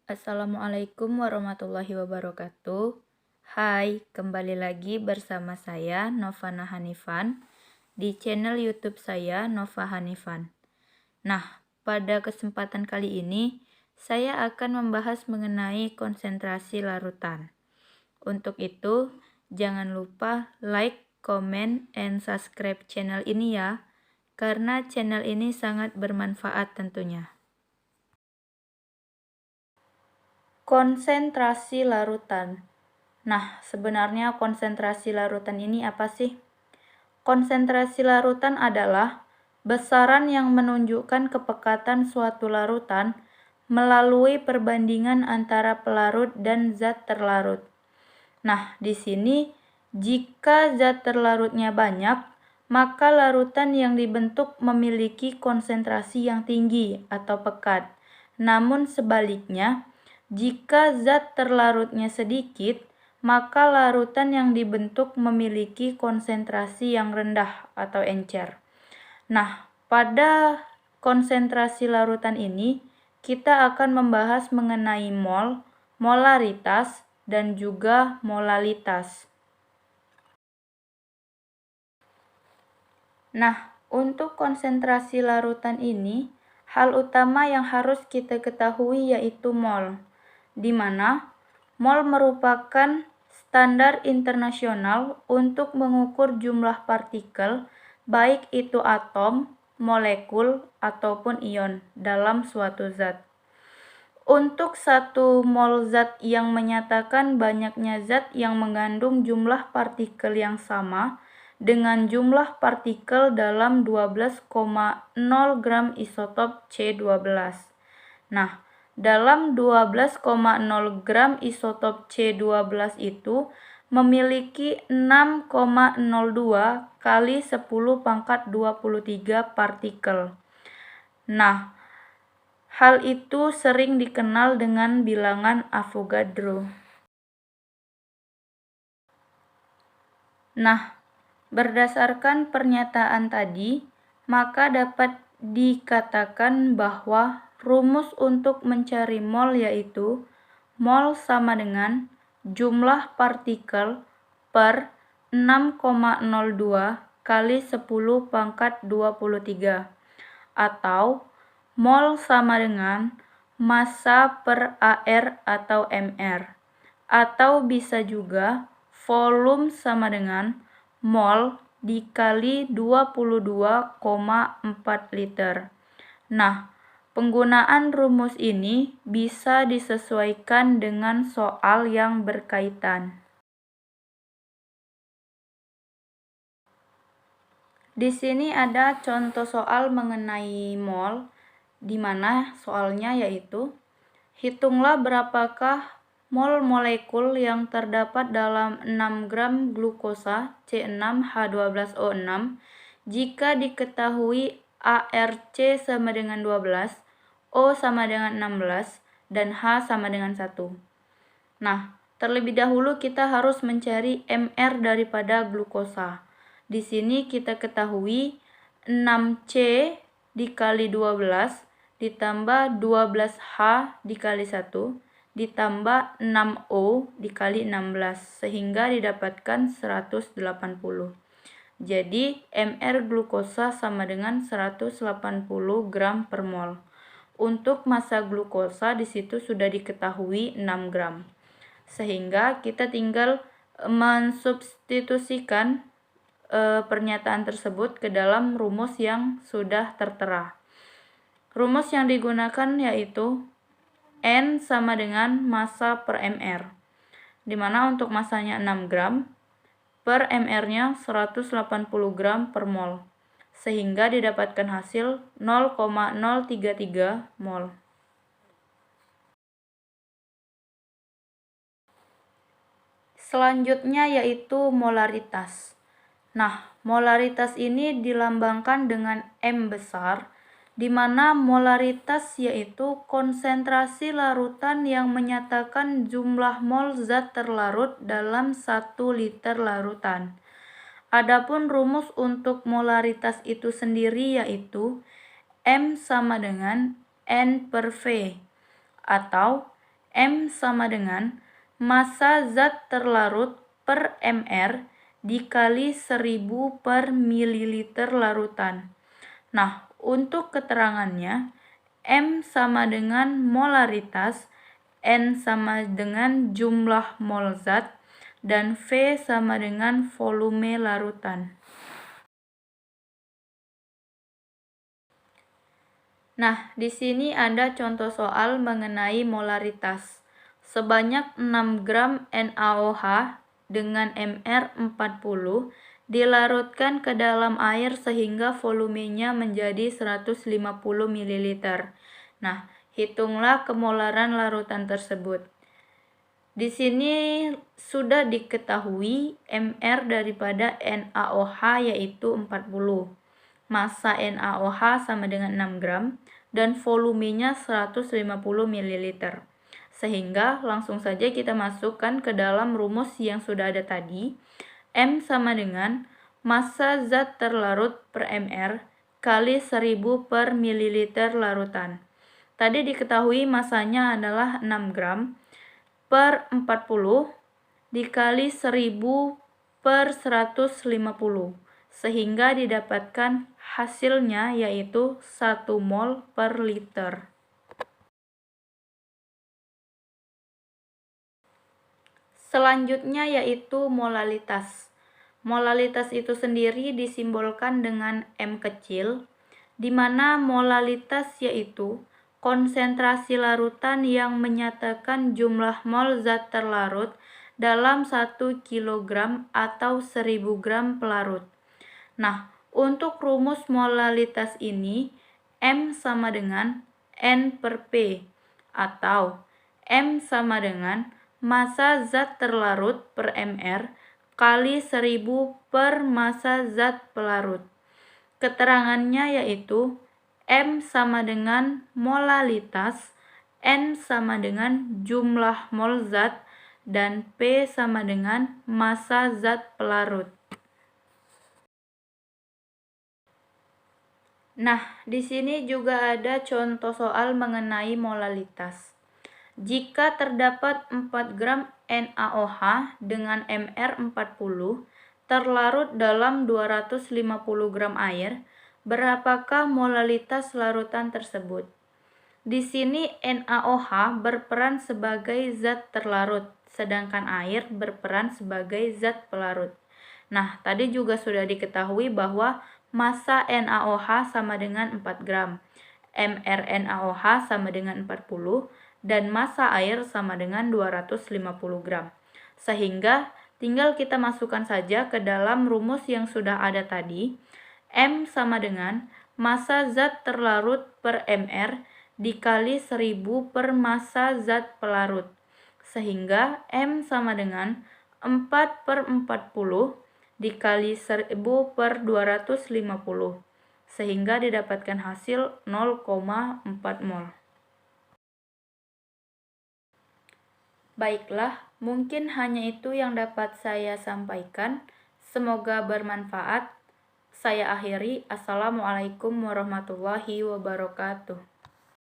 Assalamualaikum warahmatullahi wabarakatuh. Hai, kembali lagi bersama saya Novana Hanifan di channel YouTube saya Nova Hanifan. Nah, pada kesempatan kali ini saya akan membahas mengenai konsentrasi larutan. Untuk itu, jangan lupa like, comment, and subscribe channel ini ya, karena channel ini sangat bermanfaat tentunya. Konsentrasi larutan. Nah, sebenarnya konsentrasi larutan ini apa sih? Konsentrasi larutan adalah besaran yang menunjukkan kepekatan suatu larutan melalui perbandingan antara pelarut dan zat terlarut. Nah, di sini jika zat terlarutnya banyak, maka larutan yang dibentuk memiliki konsentrasi yang tinggi atau pekat. Namun sebaliknya, jika zat terlarutnya sedikit, maka larutan yang dibentuk memiliki konsentrasi yang rendah atau encer. Nah, pada konsentrasi larutan ini, kita akan membahas mengenai mol, molaritas, dan juga molalitas. Nah, untuk konsentrasi larutan ini, hal utama yang harus kita ketahui yaitu mol, di mana mol merupakan standar internasional untuk mengukur jumlah partikel, baik itu atom, molekul, ataupun ion dalam suatu zat. Untuk 1 mol zat yang menyatakan banyaknya zat yang mengandung jumlah partikel yang sama dengan jumlah partikel dalam 12,0 gram isotop C12. Nah, dalam 12,0 gram isotop C12 itu memiliki 6,02 kali 10 pangkat 23 partikel. Nah, hal itu sering dikenal dengan bilangan Avogadro. Nah, berdasarkan pernyataan tadi, maka dapat dikatakan bahwa rumus untuk mencari mol yaitu mol sama dengan jumlah partikel per 6,02 kali 10 pangkat 23 atau mol sama dengan massa per AR atau MR, atau bisa juga volume sama dengan mol dikali 22,4 liter. Nah, penggunaan rumus ini bisa disesuaikan dengan soal yang berkaitan. Di sini ada contoh soal mengenai mol, di mana soalnya yaitu hitunglah berapakah mol molekul yang terdapat dalam 6 gram glukosa C6H12O6 jika diketahui ARC sama dengan 12, O sama dengan 16, dan H sama dengan 1. Nah, terlebih dahulu kita harus mencari MR daripada glukosa. Di sini kita ketahui 6C dikali 12 ditambah 12H dikali 1 ditambah 6O dikali 16 sehingga didapatkan 180. Jadi MR glukosa sama dengan 180 gram per mol. Untuk massa glukosa di situ sudah diketahui 6 gram. Sehingga kita tinggal mensubstitusikan pernyataan tersebut ke dalam rumus yang sudah tertera. Rumus yang digunakan yaitu N sama dengan massa per MR, di mana untuk massanya 6 gram, per MR-nya 180 gram per mol, sehingga didapatkan hasil 0,033 mol. Selanjutnya yaitu molaritas. Nah, molaritas ini dilambangkan dengan M besar, di mana molaritas yaitu konsentrasi larutan yang menyatakan jumlah mol zat terlarut dalam 1 liter larutan. Adapun rumus untuk molaritas itu sendiri yaitu M sama dengan N per V, atau M sama dengan massa zat terlarut per mR dikali 1000 per mililiter larutan. Nah, untuk keterangannya, M sama dengan molaritas, N sama dengan jumlah mol zat, dan V sama dengan volume larutan. Nah, di sini ada contoh soal mengenai molaritas. Sebanyak 6 gram NaOH dengan Mr 40 dilarutkan ke dalam air sehingga volumenya menjadi 150 ml. Nah, hitunglah kemolaran larutan tersebut. Di sini sudah diketahui Mr daripada NaOH yaitu 40. Massa NaOH sama dengan 6 gram dan volumenya 150 ml. Sehingga langsung saja kita masukkan ke dalam rumus yang sudah ada tadi. M sama dengan massa zat terlarut per mR kali 1000 per mililiter larutan. Tadi diketahui massanya adalah 6 gram per 40 dikali 1000 per 150. Sehingga didapatkan hasilnya yaitu 1 mol per liter. Selanjutnya yaitu molalitas. Molalitas itu sendiri disimbolkan dengan M kecil, di mana molalitas yaitu konsentrasi larutan yang menyatakan jumlah mol zat terlarut dalam 1 kg atau 1000 gram pelarut. Nah, untuk rumus molalitas ini, M sama dengan N per P, atau M sama dengan massa zat terlarut per mR kali 1000 per massa zat pelarut. Keterangannya yaitu M sama dengan molalitas, N sama dengan jumlah mol zat, dan P sama dengan massa zat pelarut. Nah, di sini juga ada contoh soal mengenai molalitas. Jika terdapat 4 gram NaOH dengan Mr 40 terlarut dalam 250 gram air, berapakah molalitas larutan tersebut? Di sini NaOH berperan sebagai zat terlarut, sedangkan air berperan sebagai zat pelarut. Nah, tadi juga sudah diketahui bahwa massa NaOH sama dengan 4 gram, mRNaOH sama dengan 40, dan massa air sama dengan 250 gram. Sehingga tinggal kita masukkan saja ke dalam rumus yang sudah ada tadi. M sama dengan massa zat terlarut per mR dikali 1000 per massa zat pelarut. Sehingga M sama dengan 4 per 40 dikali 1000 per 250. Sehingga didapatkan hasil 0,4 mol. Baiklah, mungkin hanya itu yang dapat saya sampaikan. Semoga bermanfaat. Saya akhiri. Assalamualaikum warahmatullahi wabarakatuh.